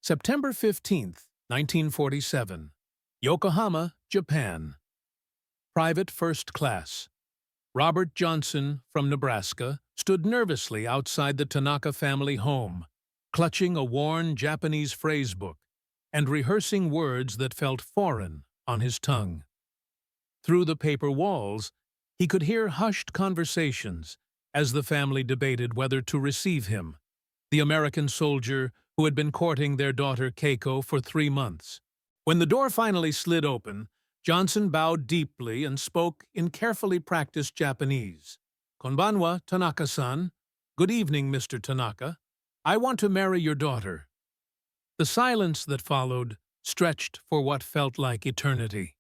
September 15th, 1947. Yokohama, Japan. Private First Class. Robert Johnson, from Nebraska, stood nervously outside the Tanaka family home, clutching a worn Japanese phrasebook and rehearsing words that felt foreign on his tongue. Through the paper walls, he could hear hushed conversations as the family debated whether to receive him, the American soldier who had been courting their daughter Keiko for 3 months. When the door finally slid open, Johnson bowed deeply and spoke in carefully practiced Japanese. "Konbanwa, Tanaka-san. Good evening, Mr. Tanaka. I want to marry your daughter." The silence that followed stretched for what felt like eternity.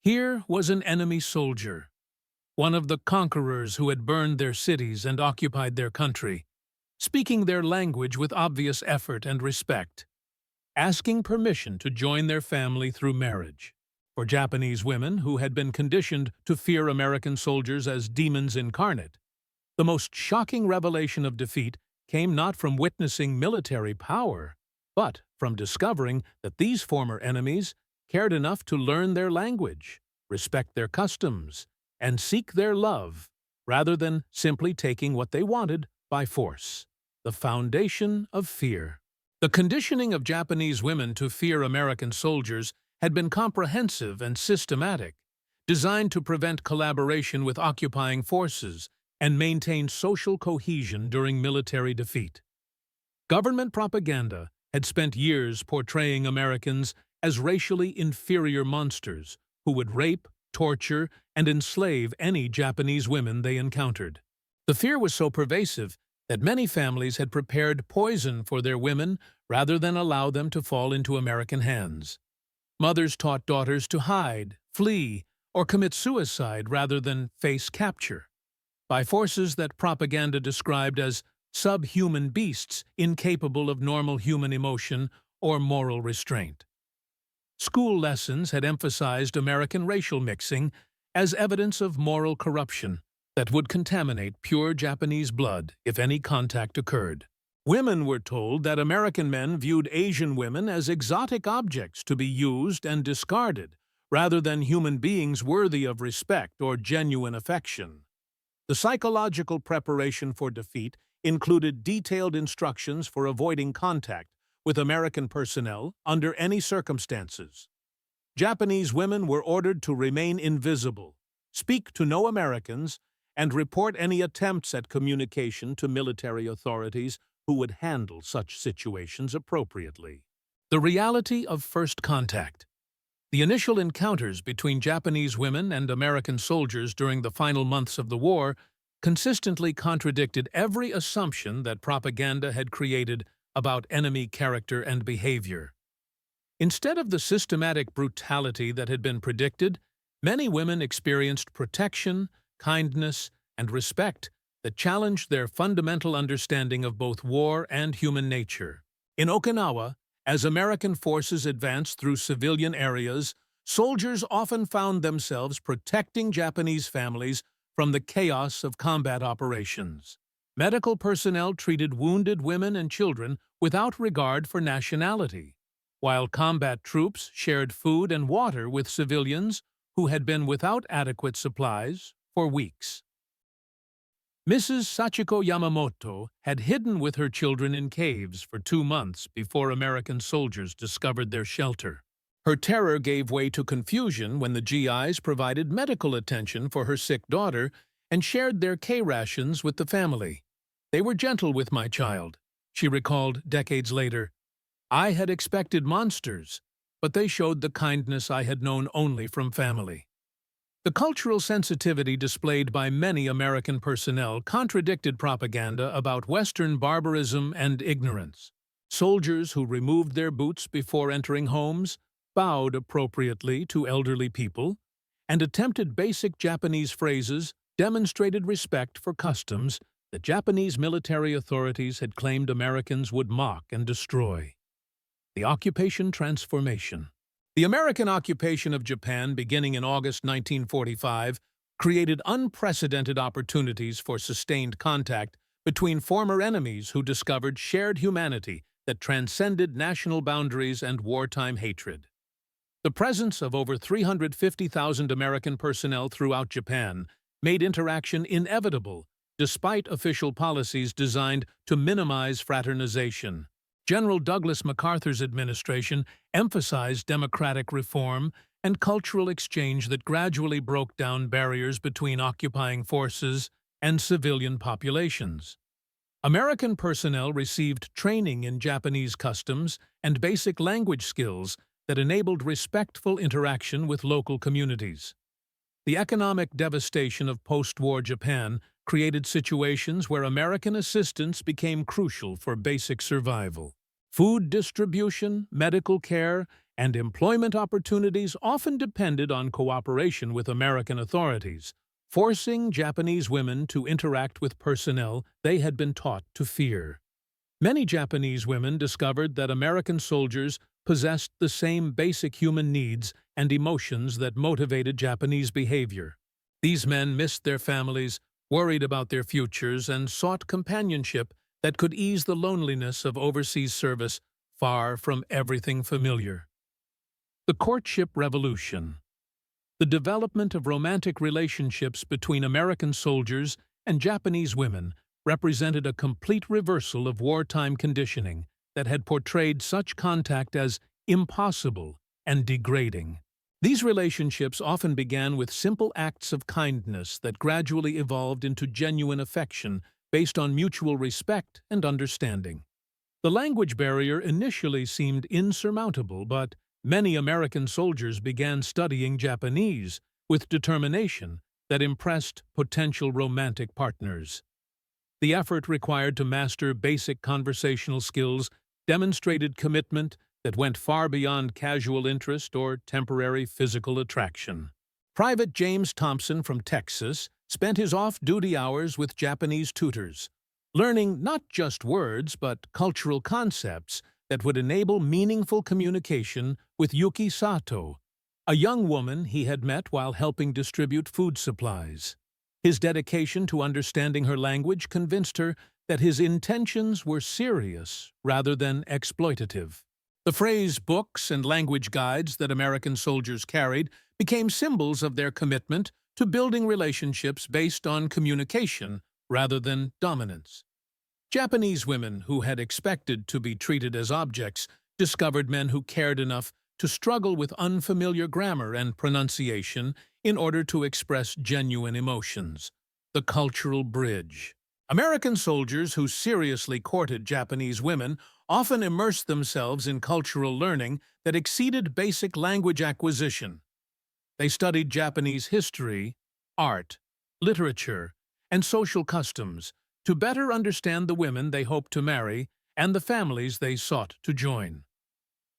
Here was an enemy soldier, one of the conquerors who had burned their cities and occupied their country, speaking their language with obvious effort and respect, asking permission to join their family through marriage. For Japanese women who had been conditioned to fear American soldiers as demons incarnate, the most shocking revelation of defeat came not from witnessing military power, but from discovering that these former enemies cared enough to learn their language, respect their customs, and seek their love, rather than simply taking what they wanted by force. The foundation of fear. The conditioning of Japanese women to fear American soldiers had been comprehensive and systematic, designed to prevent collaboration with occupying forces and maintain social cohesion during military defeat. Government propaganda had spent years portraying Americans as racially inferior monsters who would rape, torture, and enslave any Japanese women they encountered. The fear was so pervasive that many families had prepared poison for their women rather than allow them to fall into American hands. Mothers taught daughters to hide, flee, or commit suicide rather than face capture, by forces that propaganda described as subhuman beasts incapable of normal human emotion or moral restraint. School lessons had emphasized American racial mixing as evidence of moral corruption that would contaminate pure Japanese blood if any contact occurred. Women were told that American men viewed Asian women as exotic objects to be used and discarded, rather than human beings worthy of respect or genuine affection. The psychological preparation for defeat included detailed instructions for avoiding contact with American personnel under any circumstances. Japanese women were ordered to remain invisible, speak to no Americans, and report any attempts at communication to military authorities who would handle such situations appropriately. The reality of first contact. The initial encounters between Japanese women and American soldiers during the final months of the war consistently contradicted every assumption that propaganda had created about enemy character and behavior. Instead of the systematic brutality that had been predicted, many women experienced protection, kindness, and respect that challenged their fundamental understanding of both war and human nature. In Okinawa, as American forces advanced through civilian areas, soldiers often found themselves protecting Japanese families from the chaos of combat operations. Medical personnel treated wounded women and children without regard for nationality, while combat troops shared food and water with civilians who had been without adequate supplies for weeks. Mrs. Sachiko Yamamoto had hidden with her children in caves for 2 months before American soldiers discovered their shelter. Her terror gave way to confusion when the GIs provided medical attention for her sick daughter and shared their K-rations with the family. "They were gentle with my child," she recalled decades later. "I had expected monsters, but they showed the kindness I had known only from family." The cultural sensitivity displayed by many American personnel contradicted propaganda about Western barbarism and ignorance. Soldiers who removed their boots before entering homes, bowed appropriately to elderly people, and attempted basic Japanese phrases demonstrated respect for customs that Japanese military authorities had claimed Americans would mock and destroy. The occupation transformation. The American occupation of Japan beginning in August 1945 created unprecedented opportunities for sustained contact between former enemies who discovered shared humanity that transcended national boundaries and wartime hatred. The presence of over 350,000 American personnel throughout Japan made interaction inevitable, despite official policies designed to minimize fraternization. General Douglas MacArthur's administration emphasized democratic reform and cultural exchange that gradually broke down barriers between occupying forces and civilian populations. American personnel received training in Japanese customs and basic language skills that enabled respectful interaction with local communities. The economic devastation of post-war Japan created situations where American assistance became crucial for basic survival. Food distribution, medical care, and employment opportunities often depended on cooperation with American authorities, forcing Japanese women to interact with personnel they had been taught to fear. Many Japanese women discovered that American soldiers possessed the same basic human needs and emotions that motivated Japanese behavior. These men missed their families, worried about their futures, and sought companionship that could ease the loneliness of overseas service far from everything familiar. The Courtship Revolution. The development of romantic relationships between American soldiers and Japanese women represented a complete reversal of wartime conditioning that had portrayed such contact as impossible and degrading. These relationships often began with simple acts of kindness that gradually evolved into genuine affection based on mutual respect and understanding. The language barrier initially seemed insurmountable, but many American soldiers began studying Japanese with determination that impressed potential romantic partners. The effort required to master basic conversational skills demonstrated commitment that went far beyond casual interest or temporary physical attraction. Private James Thompson from Texas spent his off-duty hours with Japanese tutors, learning not just words but cultural concepts that would enable meaningful communication with Yuki Sato, a young woman he had met while helping distribute food supplies. His dedication to understanding her language convinced her that his intentions were serious rather than exploitative. The phrase books and language guides that American soldiers carried became symbols of their commitment to building relationships based on communication rather than dominance. Japanese women who had expected to be treated as objects discovered men who cared enough to struggle with unfamiliar grammar and pronunciation in order to express genuine emotions. The cultural bridge. American soldiers who seriously courted Japanese women often immersed themselves in cultural learning that exceeded basic language acquisition. They studied Japanese history, art, literature, and social customs to better understand the women they hoped to marry and the families they sought to join.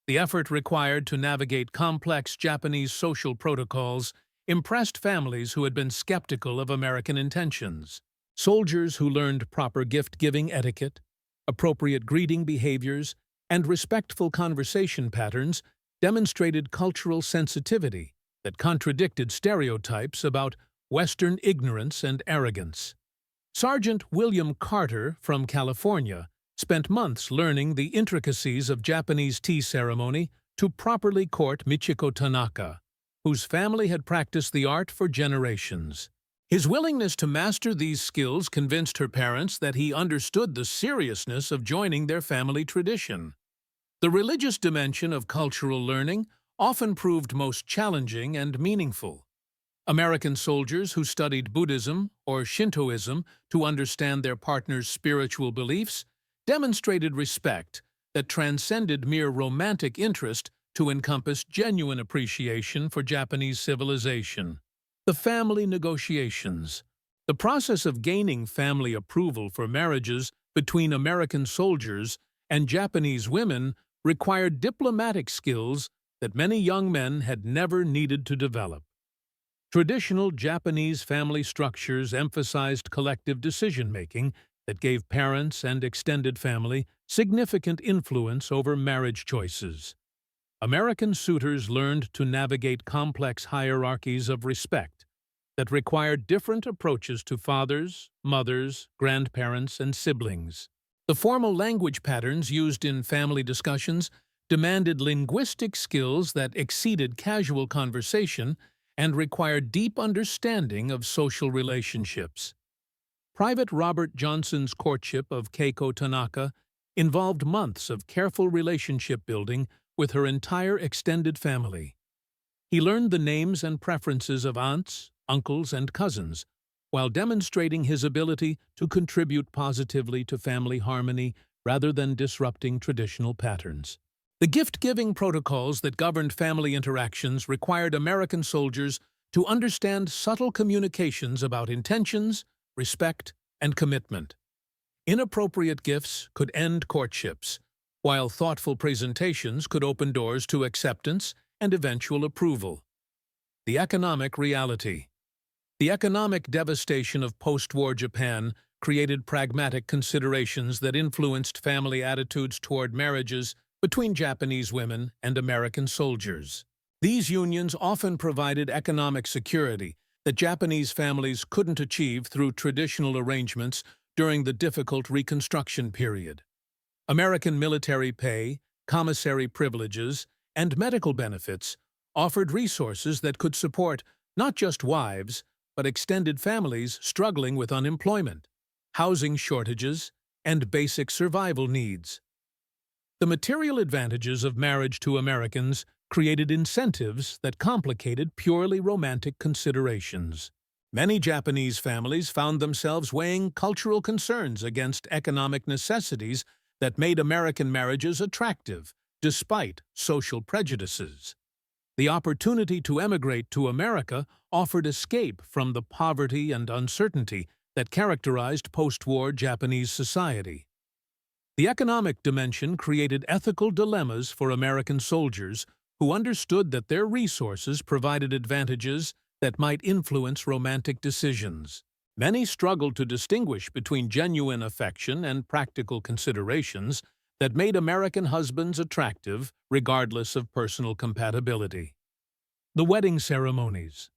The effort required to navigate complex Japanese social protocols impressed families who had been skeptical of American intentions. Soldiers who learned proper gift-giving etiquette, appropriate greeting behaviors, and respectful conversation patterns demonstrated cultural sensitivity that contradicted stereotypes about Western ignorance and arrogance. Sergeant William Carter from California spent months learning the intricacies of Japanese tea ceremony to properly court Michiko Tanaka, whose family had practiced the art for generations. His willingness to master these skills convinced her parents that he understood the seriousness of joining their family tradition. The religious dimension of cultural learning often proved most challenging and meaningful. American soldiers who studied Buddhism or Shintoism to understand their partner's spiritual beliefs demonstrated respect that transcended mere romantic interest to encompass genuine appreciation for Japanese civilization. The family negotiations. The process of gaining family approval for marriages between American soldiers and Japanese women required diplomatic skills that many young men had never needed to develop. Traditional Japanese family structures emphasized collective decision-making that gave parents and extended family significant influence over marriage choices. American suitors learned to navigate complex hierarchies of respect that required different approaches to fathers, mothers, grandparents, and siblings. The formal language patterns used in family discussions demanded linguistic skills that exceeded casual conversation and required deep understanding of social relationships. Private Robert Johnson's courtship of Keiko Tanaka involved months of careful relationship building with her entire extended family. He learned the names and preferences of aunts, uncles, and cousins, while demonstrating his ability to contribute positively to family harmony rather than disrupting traditional patterns. The gift-giving protocols that governed family interactions required American soldiers to understand subtle communications about intentions, respect, and commitment. Inappropriate gifts could end courtships, while thoughtful presentations could open doors to acceptance and eventual approval. The economic reality. The economic devastation of post-war Japan created pragmatic considerations that influenced family attitudes toward marriages between Japanese women and American soldiers. These unions often provided economic security that Japanese families couldn't achieve through traditional arrangements during the difficult Reconstruction period. American military pay, commissary privileges, and medical benefits offered resources that could support not just wives, but extended families struggling with unemployment, housing shortages, and basic survival needs. The material advantages of marriage to Americans created incentives that complicated purely romantic considerations. Many Japanese families found themselves weighing cultural concerns against economic necessities that made American marriages attractive, despite social prejudices. The opportunity to emigrate to America offered escape from the poverty and uncertainty that characterized post-war Japanese society. The economic dimension created ethical dilemmas for American soldiers who understood that their resources provided advantages that might influence romantic decisions. Many struggled to distinguish between genuine affection and practical considerations that made American husbands attractive regardless of personal compatibility. The wedding ceremonies.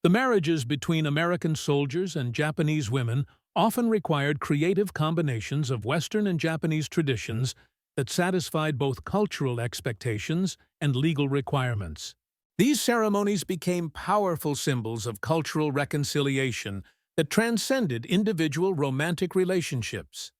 The marriages between American soldiers and Japanese women often required creative combinations of Western and Japanese traditions that satisfied both cultural expectations and legal requirements. These ceremonies became powerful symbols of cultural reconciliation that transcended individual romantic relationships.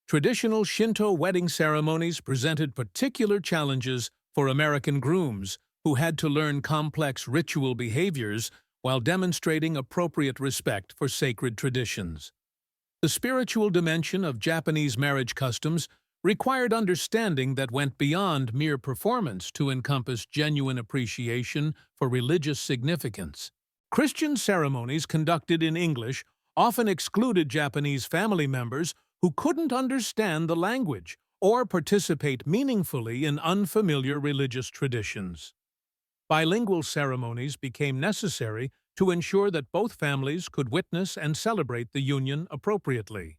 Traditional Shinto wedding ceremonies presented particular challenges for American grooms who had to learn complex ritual behaviors while demonstrating appropriate respect for sacred traditions. The spiritual dimension of Japanese marriage customs required understanding that went beyond mere performance to encompass genuine appreciation for religious significance. Christian ceremonies conducted in English often excluded Japanese family members who couldn't understand the language or participate meaningfully in unfamiliar religious traditions. Bilingual ceremonies became necessary to ensure that both families could witness and celebrate the union appropriately.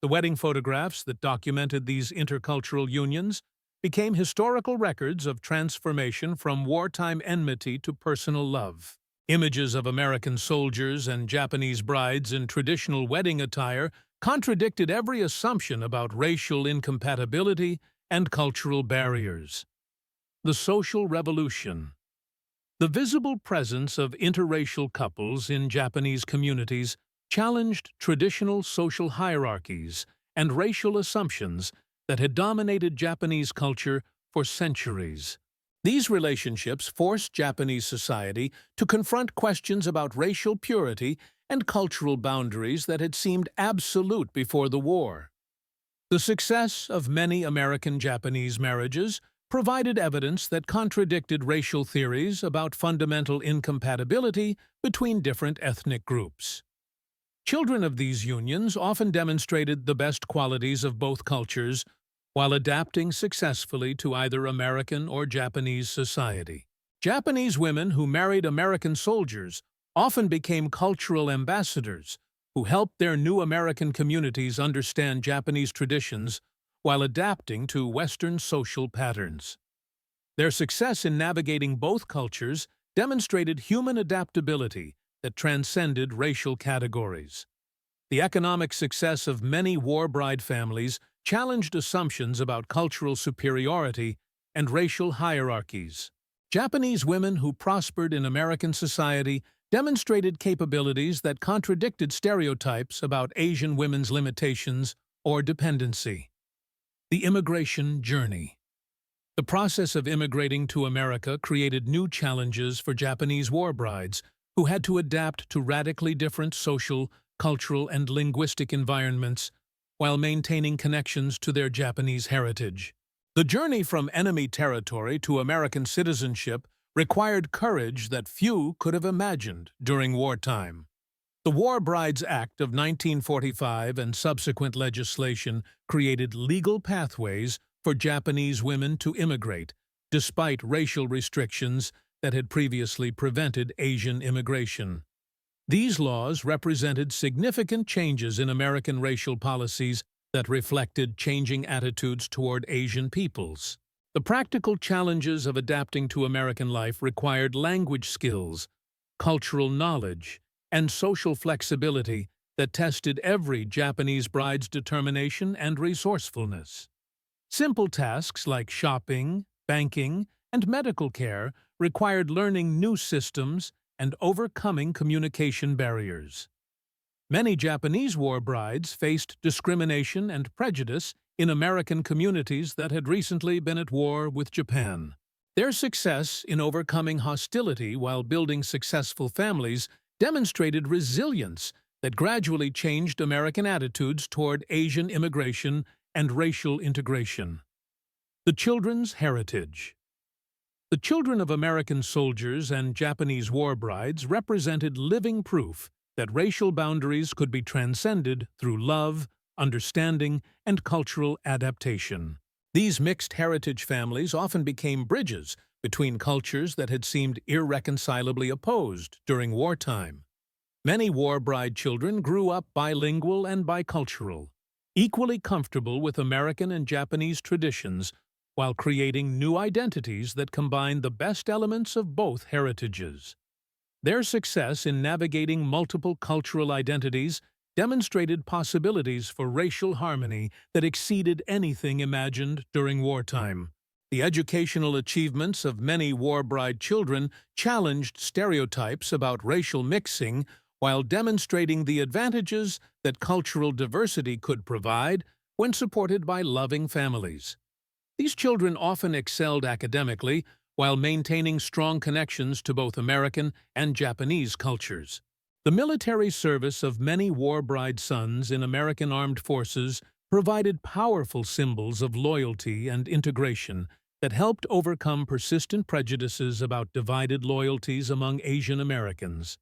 The wedding photographs that documented these intercultural unions became historical records of transformation from wartime enmity to personal love. Images of American soldiers and Japanese brides in traditional wedding attire contradicted every assumption about racial incompatibility and cultural barriers. The social revolution. The visible presence of interracial couples in Japanese communities challenged traditional social hierarchies and racial assumptions that had dominated Japanese culture for centuries. These relationships forced Japanese society to confront questions about racial purity and cultural boundaries that had seemed absolute before the war. The success of many American-Japanese marriages provided evidence that contradicted racial theories about fundamental incompatibility between different ethnic groups. Children of these unions often demonstrated the best qualities of both cultures while adapting successfully to either American or Japanese society. Japanese women who married American soldiers often became cultural ambassadors who helped their new American communities understand Japanese traditions while adapting to Western social patterns. Their success in navigating both cultures demonstrated human adaptability that transcended racial categories. The economic success of many war bride families challenged assumptions about cultural superiority and racial hierarchies. Japanese women who prospered in American society demonstrated capabilities that contradicted stereotypes about Asian women's limitations or dependency. The immigration journey. The process of immigrating to America created new challenges for Japanese war brides who had to adapt to radically different social, cultural, and linguistic environments while maintaining connections to their Japanese heritage. The journey from enemy territory to American citizenship required courage that few could have imagined during wartime. The War Brides Act of 1945 and subsequent legislation created legal pathways for Japanese women to immigrate, despite racial restrictions that had previously prevented Asian immigration. These laws represented significant changes in American racial policies that reflected changing attitudes toward Asian peoples. The practical challenges of adapting to American life required language skills, cultural knowledge, and social flexibility that tested every Japanese bride's determination and resourcefulness. Simple tasks like shopping, banking, and medical care required learning new systems and overcoming communication barriers. Many Japanese war brides faced discrimination and prejudice in American communities that had recently been at war with Japan. Their success in overcoming hostility while building successful families demonstrated resilience that gradually changed American attitudes toward Asian immigration and racial integration. The children's heritage. The children of American soldiers and Japanese war brides represented living proof that racial boundaries could be transcended through love, understanding, and cultural adaptation. These mixed heritage families often became bridges between cultures that had seemed irreconcilably opposed during wartime. Many war bride children grew up bilingual and bicultural, equally comfortable with American and Japanese traditions while creating new identities that combined the best elements of both heritages. Their success in navigating multiple cultural identities demonstrated possibilities for racial harmony that exceeded anything imagined during wartime. The educational achievements of many war bride children challenged stereotypes about racial mixing while demonstrating the advantages that cultural diversity could provide when supported by loving families. These children often excelled academically while maintaining strong connections to both American and Japanese cultures. The military service of many war bride sons in American armed forces provided powerful symbols of loyalty and integration that helped overcome persistent prejudices about divided loyalties among Asian Americans.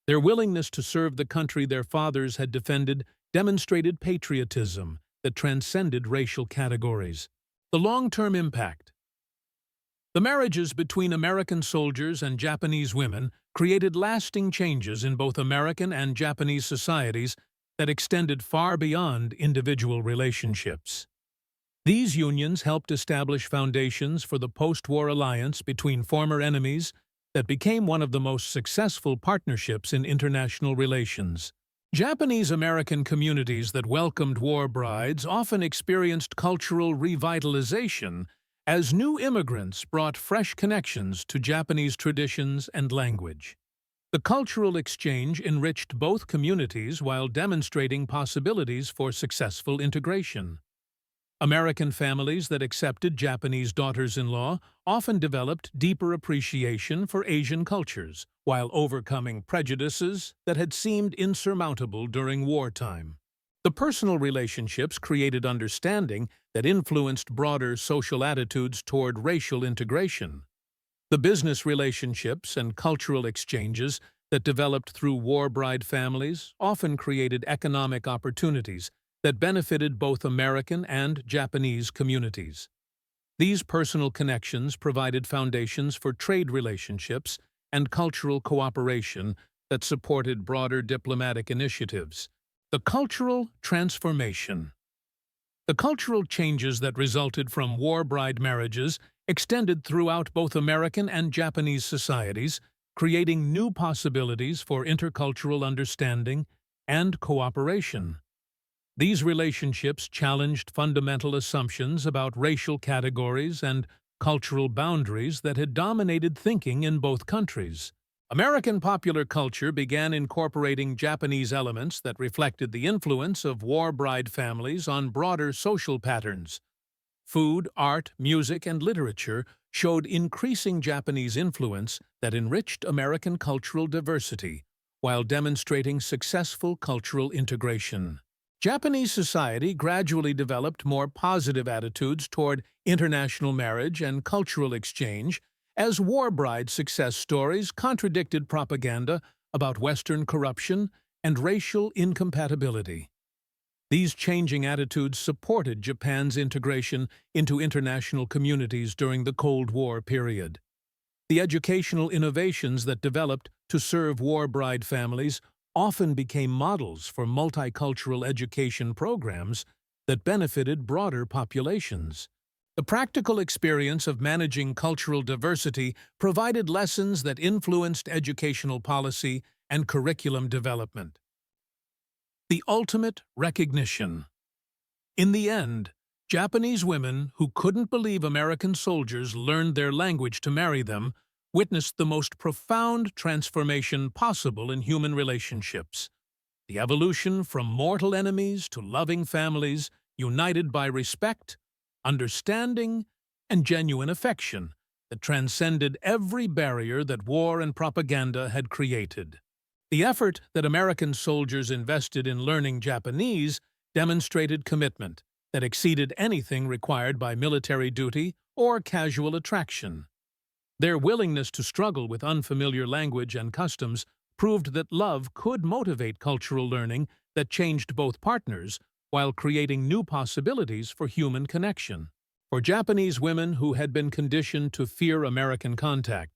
Their willingness to serve the country their fathers had defended demonstrated patriotism that transcended racial categories. The long-term impact. The marriages between American soldiers and Japanese women created lasting changes in both American and Japanese societies that extended far beyond individual relationships. These unions helped establish foundations for the post-war alliance between former enemies that became one of the most successful partnerships in international relations. Japanese-American communities that welcomed war brides often experienced cultural revitalization as new immigrants brought fresh connections to Japanese traditions and language. The cultural exchange enriched both communities while demonstrating possibilities for successful integration. American families that accepted Japanese daughters-in-law often developed deeper appreciation for Asian cultures, while overcoming prejudices that had seemed insurmountable during wartime. The personal relationships created understanding that influenced broader social attitudes toward racial integration. The business relationships and cultural exchanges that developed through war bride families often created economic opportunities that benefited both American and Japanese communities. These personal connections provided foundations for trade relationships and cultural cooperation that supported broader diplomatic initiatives. The cultural transformation. The cultural changes that resulted from war bride marriages extended throughout both American and Japanese societies, creating new possibilities for intercultural understanding and cooperation. These relationships challenged fundamental assumptions about racial categories and cultural boundaries that had dominated thinking in both countries. American popular culture began incorporating Japanese elements that reflected the influence of war bride families on broader social patterns. Food, art, music, and literature showed increasing Japanese influence that enriched American cultural diversity while demonstrating successful cultural integration. Japanese society gradually developed more positive attitudes toward international marriage and cultural exchange as war bride success stories contradicted propaganda about Western corruption and racial incompatibility. These changing attitudes supported Japan's integration into international communities during the Cold War period. The educational innovations that developed to serve war bride families often became models for multicultural education programs that benefited broader populations. The practical experience of managing cultural diversity provided lessons that influenced educational policy and curriculum development. The ultimate recognition. In the end, Japanese women who couldn't believe American soldiers learned their language to marry them witnessed the most profound transformation possible in human relationships. The evolution from mortal enemies to loving families united by respect, understanding, and genuine affection that transcended every barrier that war and propaganda had created. The effort that American soldiers invested in learning Japanese demonstrated commitment that exceeded anything required by military duty or casual attraction. Their willingness to struggle with unfamiliar language and customs proved that love could motivate cultural learning that changed both partners while creating new possibilities for human connection. For Japanese women who had been conditioned to fear American contact,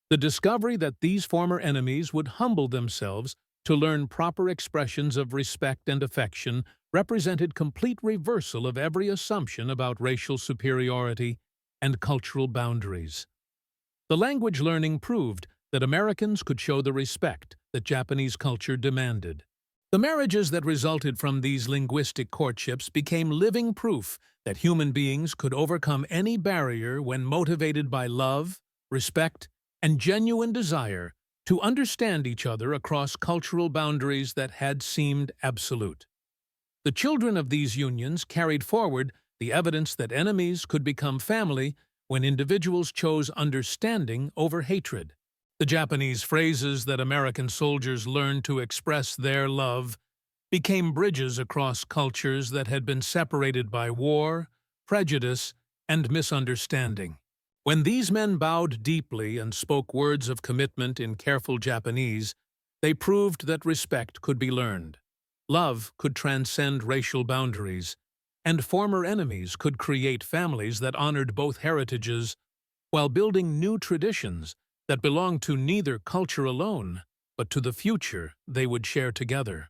the discovery that these former enemies would humble themselves to learn proper expressions of respect and affection represented complete reversal of every assumption about racial superiority and cultural boundaries. The language learning proved that Americans could show the respect that Japanese culture demanded. The marriages that resulted from these linguistic courtships became living proof that human beings could overcome any barrier when motivated by love, respect, and genuine desire to understand each other across cultural boundaries that had seemed absolute. The children of these unions carried forward the evidence that enemies could become family when individuals chose understanding over hatred. The Japanese phrases that American soldiers learned to express their love became bridges across cultures that had been separated by war, prejudice, and misunderstanding. When these men bowed deeply and spoke words of commitment in careful Japanese, they proved that respect could be learned, love could transcend racial boundaries, and former enemies could create families that honored both heritages while building new traditions that belonged to neither culture alone, but to the future they would share together.